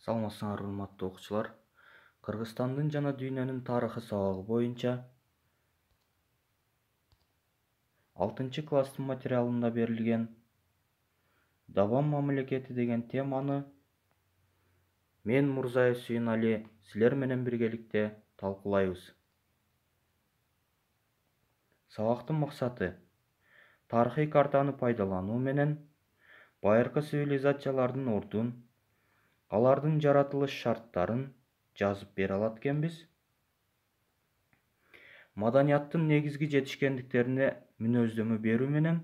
Саламатсыңар урматтуу окуучулар. Кыргызстандын жана дүйнөнүн тарыхы сабагы боюнча 6-класстын материалында берилген Дабан мамлекети деген теманы мен Мурзаев Сүйүнали силер менен биргеликте талкуулайбыз. Сабактын максаты тарыхый картаны пайдалануу менен байыркы цивилизациялардын ордун, алардын жаратылыш шарттарын жазып бере алат экенбиз. Маданияттын негизги жетишкендиктерине мүнөздөмө берүү менен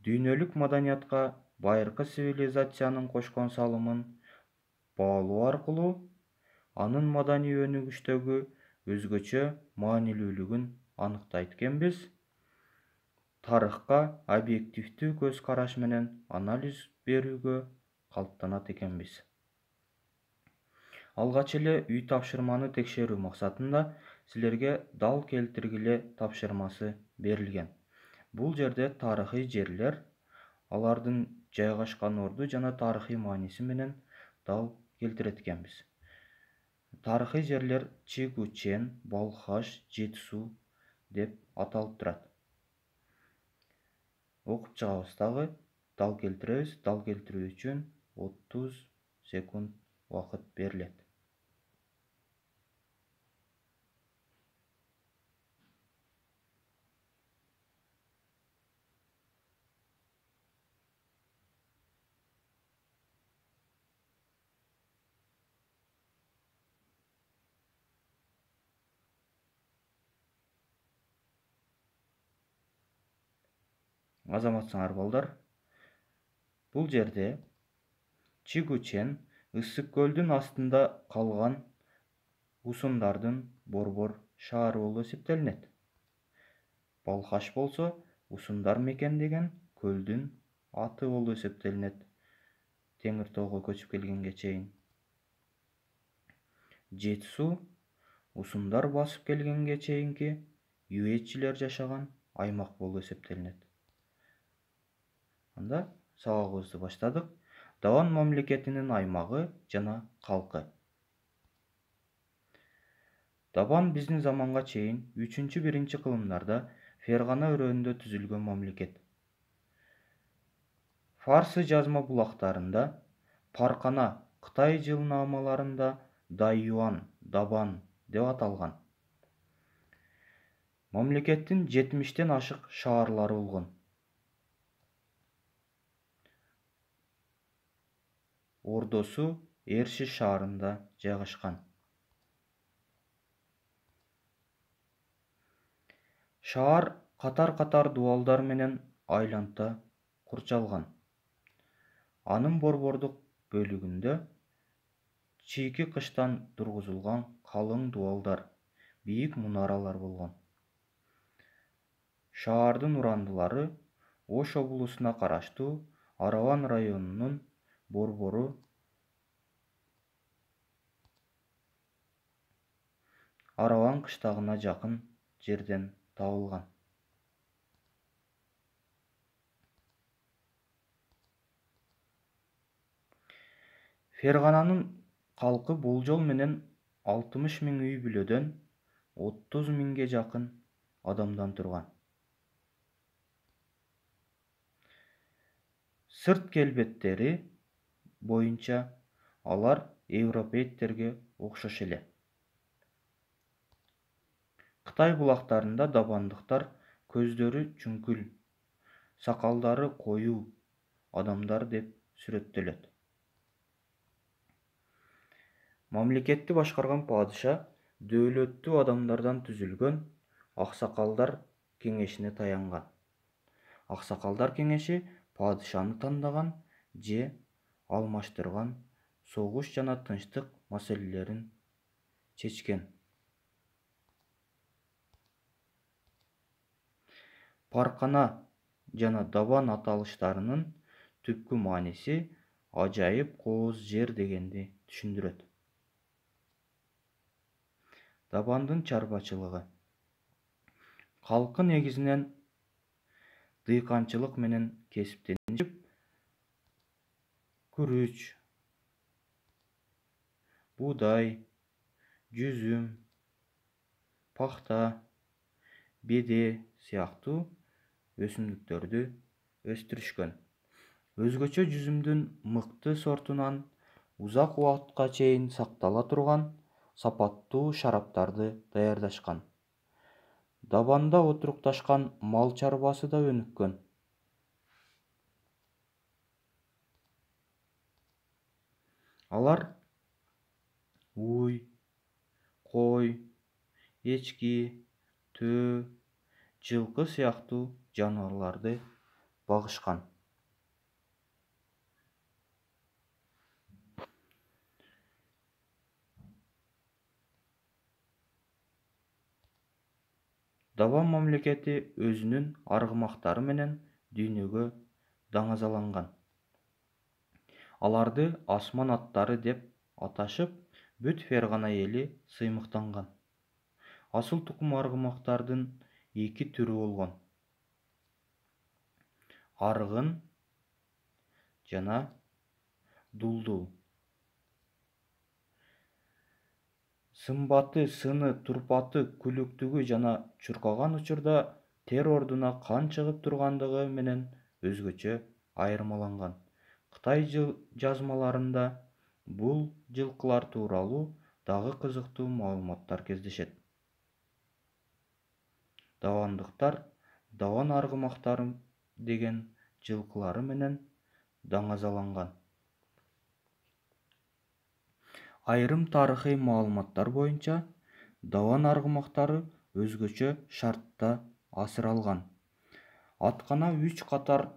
дүйнөлүк маданиятка байыркы цивилизациянын кошкон салымын баалоо аркылуу анын маданий өнүгүштөгү өзгөчө маанилүүлүгүн аныктайт экенбиз. Тарыхка объективдүү көз караш менен анализ берүүгө калыптанат экенбиз. Алгач эле үй тапшырманы текшерүү максатында силерге дал келтиргиле тапшырмасы берилген. Бул жерде тарыхый жерлер, алардын жайгашкан орду жана тарыхый мааниси менен дал келтирет экенбиз. Тарыхый жерлер Чигучен, Балхаш, Жетису деп аталып турат. Окуп чыгабыз дагы, дал келтиребиз. Дал келтирүү үчүн 30 секунд убакыт берилет. Азаматсыңар балдар. Бул жерде Чигучен ысык көлдүн астында калган усундардын борбор шаары болуп эсептелинет. Балхаш болсо усундар мекендеген көлдүн аты болуп эсептелинет Теңир тоого көчүп келгенге чейин. Жетису усундар басып келгенге чейинки юеччилер жашаган аймак болуп эсептелинет. Анда сабагыбызды баштадык. Дабан мамлекетинин аймагы жана калкы. Дабан биздин заманга чейин 3-1 кылымдарда Фергана өрөөнүндө түзүлгөн мамлекет. Фарсы жазма булактарында, Паркана Кытай жылнаамаларында Дайюан, Дабан деп аталган. Мамлекеттин 70-тен ашык шаарлары болгон. Ордосу Эрши шаарында жайгашкан. Шаар катар-катар дубалдар менен айланта курчалган. Анын борбордук бөлүгүндө чийки кыштан тургузулган калың дубалдар, бийик мунаралар болгон. Шаардын урандылары Ош облусуна караштуу Араван районунун борбору Араван кыштагына жакын жерден табылган. Фергананын калкы болжол менен 60 000 үй бүлөдөн 30 000ге жакын адамдан турган. Сырт келбеттери боюнча алар европейттерге окшош эле. Кытай булактарында дабандыктар көздөрү чүңкүл, сакалдары коюу адамдар деп сүрөттөлөт. Мамлекетти башкарган падыша дөөлөттүү адамдардан түзүлгөн Аксакалдар кеңешине таянган. Аксакалдар кеңеши падышаны тандаган же алмаштырган, согуш жана тынчтык маселелерин чечкен. Паркана жана Дабан аталыштарынын түпкү мааниси ажайып кооз жер дегенди түшүндүрөт. Дабандын чарбачылыгы. Калкы негизинен дыйканчылык менен кесиптенишип, күрүч, Buğday, жүзүм, пахта, беде сыяктуу өсүмдүктөрдү өстүрүшкөн. Өзгөчө жүзүмдүн мыкты сортунан узак убакытка чейин сактала турган сапаттуу шараптарды даярдашкан. Дабанда отурукташкан мал чарбасы да өнүккөн. Алар уй, кой, эчки, төө, жылкы сыяктуу жаныбарларды багышкан. Даван мамлекети өзүнүн аргымактары менен дүйнөгө даңазаланган. Аларды асман аттары деп аташып, бүт Фергана эли сыймыктанган. Асыл тукум аргымактардын эки түрү болгон: аргын жана дулдул. Сымбаты, сыны, турпаты, күлүктүгү жана чуркаган учурда тер ордуна кан чыгып тургандыгы менен өзгөчө айырмаланган. Кытай жазмаларында бул жылкылар тууралуу дагы кызыктуу маалыматтар кездешет. Давандыктар даван аргымактары деген жылкылары менен даңазаланган. Айрым тарыхый маалыматтар боюнча даван аргымактары өзгөчө шартта асыралган. Аткана 3 катар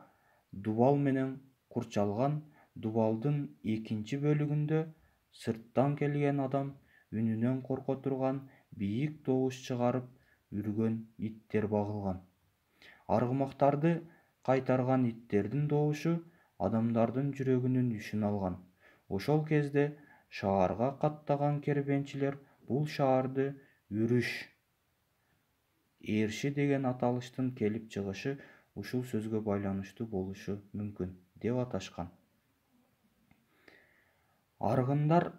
дубал менен курчалган. Дубалдын экинчи бөлүгүндө сырттан келген адам үнүнөн корко турган бийик добуш чыгарып үргөн иттер багылган. Аргымактарды кайтарган иттердин добушу адамдардын жүрөгүнүн үшүн алган. Ошол кезде шаарга каттаган кербенчилер бул шаарды Үрүш Эрши деген аталыштын келип чыгышы ушул сөзгө байланыштуу болушу мүмкүн деп аташкан. Аргындар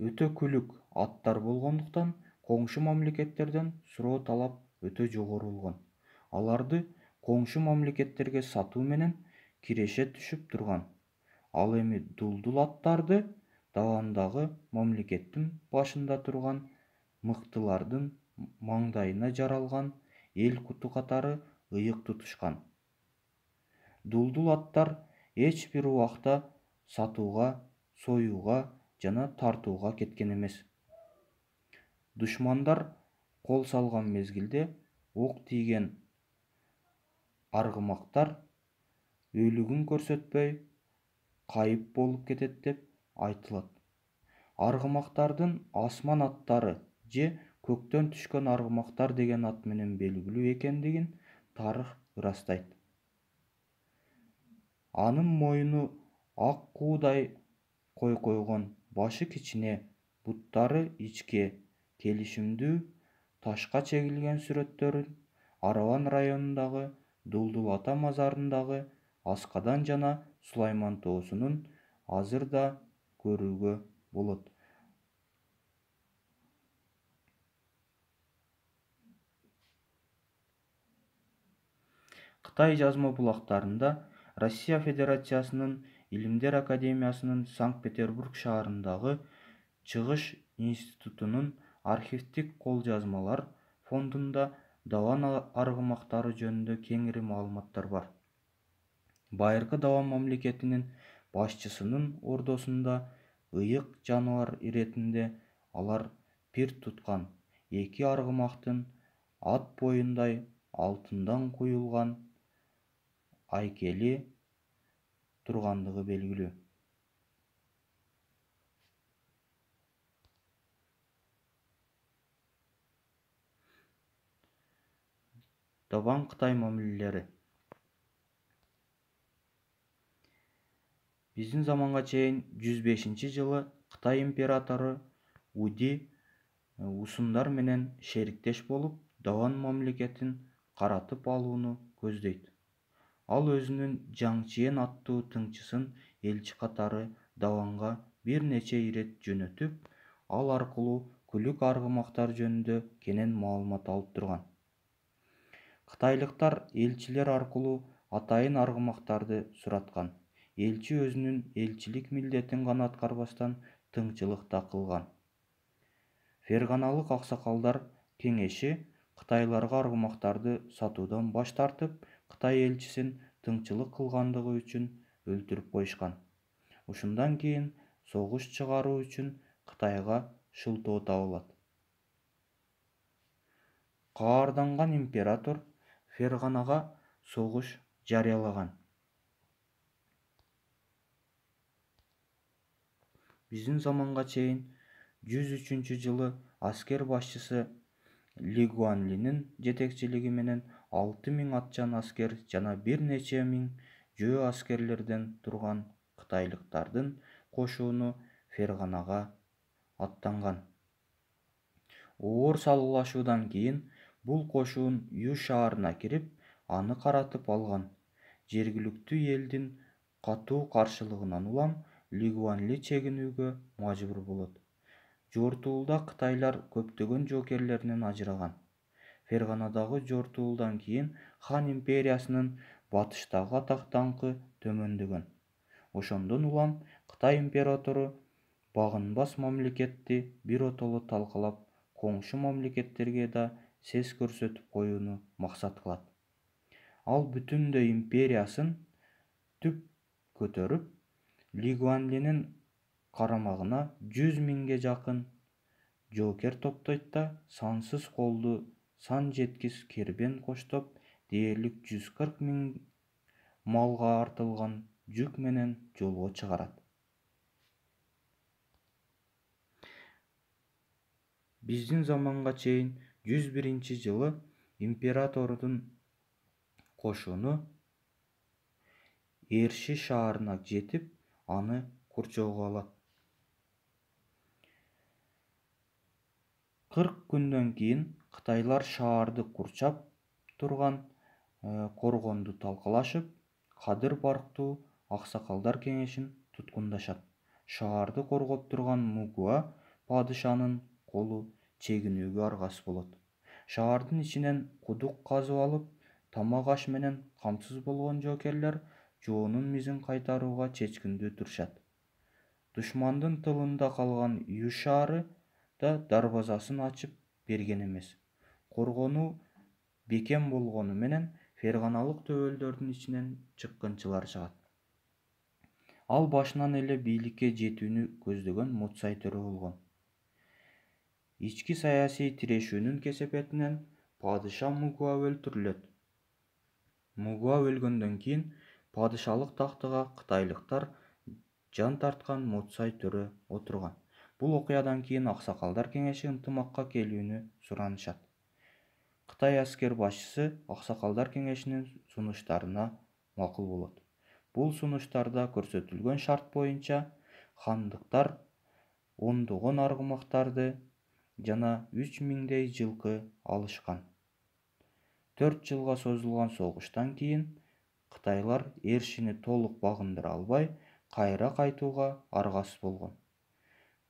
өтө күлүк аттар болгондуктан коңшу мамлекеттерден суроо талап өтө жогору болгон. Аларды коңшу мамлекеттерге сатуу менен киреше түшүп турган. Ал эми дулдул аттарды давандагы мамлекеттин башында турган мыктылардын маңдайына жаралган эл куту катары ыйык тутушкан. Дулдул аттар эч бир убакта сатууга, союуга жана тартууга кеткен эмес. Душмандар кол салган мезгилде ок тийген аргымактар өлүгүн көрсөтпөй кайып болуп кетет деп айтылат. Аргымактардын асман аттары же көктөн түшкөн аргымактар деген ат менен белгилүү экендигин тарых ырастайт. Анын мойну ак куудай койгон, башы кичине, буттары ичке, келишимдүү ташка чегилген сүрөттөрүн Араван районундагы Дулдул ата мазарындагы Аскадан жана Сулайман тоосунун азыр да көрүүгө болот. Кытай жазма булактарында Россия Федерациясынын Илимдер Академиясынын Санкт-Петербург шаарындагы Чыгыш институтунун архивдик кол жазмалар фондунда даван аргымактары жөнүндө кеңири маалыматтар бар. Байыркы даван мамлекетинин башчысынын ордосунда ыйык жаныбар иретинде алар пир туткан эки аргымактын ат боюндай алтындан куюлган айкели тургандыгы белгилүү. Даван Кытай мамилелери. Биздин заманга чейин 105-жылы Кытай императору Уди усундар менен шериктеш болуп, даван мамлекетин каратып алууну көздөйт. Ал өзүнүн Жаңчиен аттуу тыңчысын элчи катары даванга бир нече ирет жөнөтүп, ал аркылуу күлүк аргымактар жөнүндө кенен маалымат алып турган. Кытайлыктар элчилер аркылуу атайын аргымактарды сураткан. Элчи өзүнүн элчилик милдетин гана аткарбастан тыңчылык да кылган. Ферганалык аксакалдар кеңеши кытайларга аргымактарды сатуудан баш тартып, Кытай элчисин тыңчылык кылгандыгы үчүн өлтүрүп коюшкан. Ушундан кийин согуш чыгаруу үчүн Кытайга шылтоо табылат. Каарданган император Ферганага согуш жарыялаган. Биздин заманга чейин 103-жылы аскер башчысы Ли Гуанлинин жетекчилиги менен 6000 атчан аскер жана бир нече миң жөө аскерлерден турган кытайлыктардын кошууну Ферганага аттанган. Оор салгылашуудан кийин бул кошуун Ю шаарына кирип, аны каратып алган. Жергиликтүү элдин катуу каршылыгынан улам Ли Гуанли чегинүүгө мажбур болот. Жортуулда кытайлар көптөгөн жоокерлеринен ажыраган. Ферганадагы жортуулдан кийин хан империясынын батыштагы атак-даңкы төмөндөгөн. Ошондон улам Кытай императору багынбас мамлекетти биротоло талкалап, коңшу мамлекеттерге да сес көрсөтүп коюуну максат кылат. Ал бүтүндөй империясын түп көтөрүп, Ли Гуанлинин карамагына 100 миңге жакын жоокер топтойт да, сансыз колду, сан жеткис кербен коштоп, дээрлик 140 миң малга артылган жүк менен жолго чыгарат. Биздин заманга чейин 101-жылы императордун кошуну Эрши шаарына жетип, аны курчоого алат. 40 күндөн кийин кытайлар шаарды курчап турган коргонду талкалашып, кадыр барктуу аксакалдар кеңешин туткундашат. Шаарды коргоп турган Мугуа падышанын колу чегинүүгө аргасыз болот. Шаардын ичинен кудук казып алып, тамак-аш менен камсыз болгон жоокерлер жоонун мизин кайтарууга чечкиндүү турушат. Душмандын тылында калган Ю шаары да дарбазасын ачып берген эмес. Коргонуу бекем болгону менен ферганалык төбөлдөрдүн ичинен чыккынчылар чыгат. Ал башынан эле бийликке жетүүнү көздөгөн Муцай төрө болгон. Ички саясий тирешүүнүн кесепетинен падыша Мугуа өлтүрүлөт. Мугуа өлгөндөн кийин падышалык тактыга кытайлыктар жан тарткан Муцай төрө отурган. Бул окуядан кийин аксакалдар кеңеши ынтымакка келүүнү суранышат. Кытай аскер башчысы аксакалдар кеңешинин сунуштарына макул болот. Бул сунуштарда көрсөтүлгөн шарт боюнча хандыктар ондогон аргымактарды жана 3000 жылкы алышкан. 4 жылга созулган согуштан кийин кытайлар Эршини толук багындыра албай, кайра кайтууга аргасыз болгон.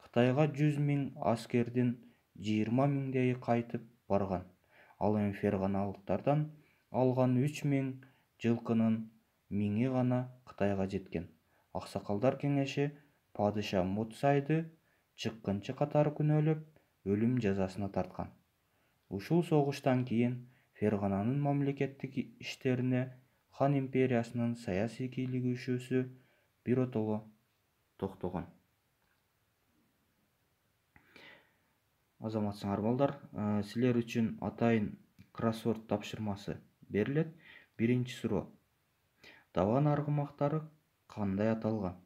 Кытайга 100 миң аскердин 20 миңдейи кайтып барган. Ал эми ферганалыктардан алган 3000 жылкынын 1000 гана Кытайга жеткен. Аксакалдар кеңеши падыша Муцайды чыккынчы катары күнөөлөп, өлүм жазасына тарткан. Ушул согуштан кийин Фергананын мамлекеттик иштерине хан империясынын саясий кийлигишүүсү биротоло токтогон. Азаматсыңар балдар, силер үчүн атайын кроссворд тапшырмасы берилет. Биринчи суроо. Даван аргымактары кандай аталган?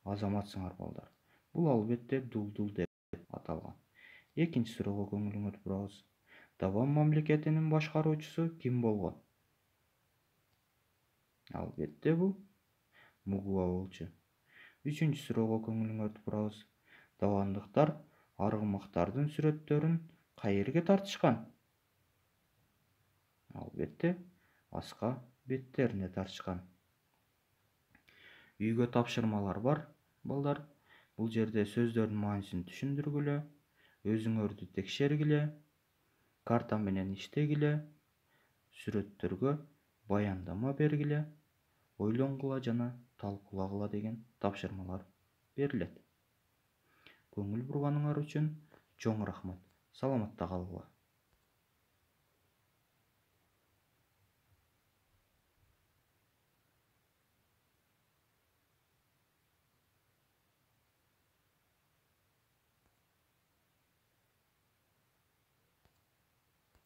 Азаматсыңар балдар. Бул албетте Дулдул деп аталган. Экинчи суроого көңүлүңөрдү бурабыз. Даван мамлекетинин башкаруучусу ким болгон? Албетте бул Мугуа болчу. Үчүнчү суроого көңүлүңөрдү бурабыз. Давандыктар аргымактардын сүрөттөрүн каерге тартышкан? Албетте аска беттерине тартышкан. үйгө тапшырмалар бар балдар. Бул жерде сөздөрдүн маанисин түшүндүргүлө, өзүңөрдү текшергиле, карта менен иштегиле, сүрөттөргө баяндама бергиле, ойлонгула жана талкуулагыла деген тапшырмалар берилет. Көңүл бурганыңар үчүн чоң рахмат. Саламатта калгыла.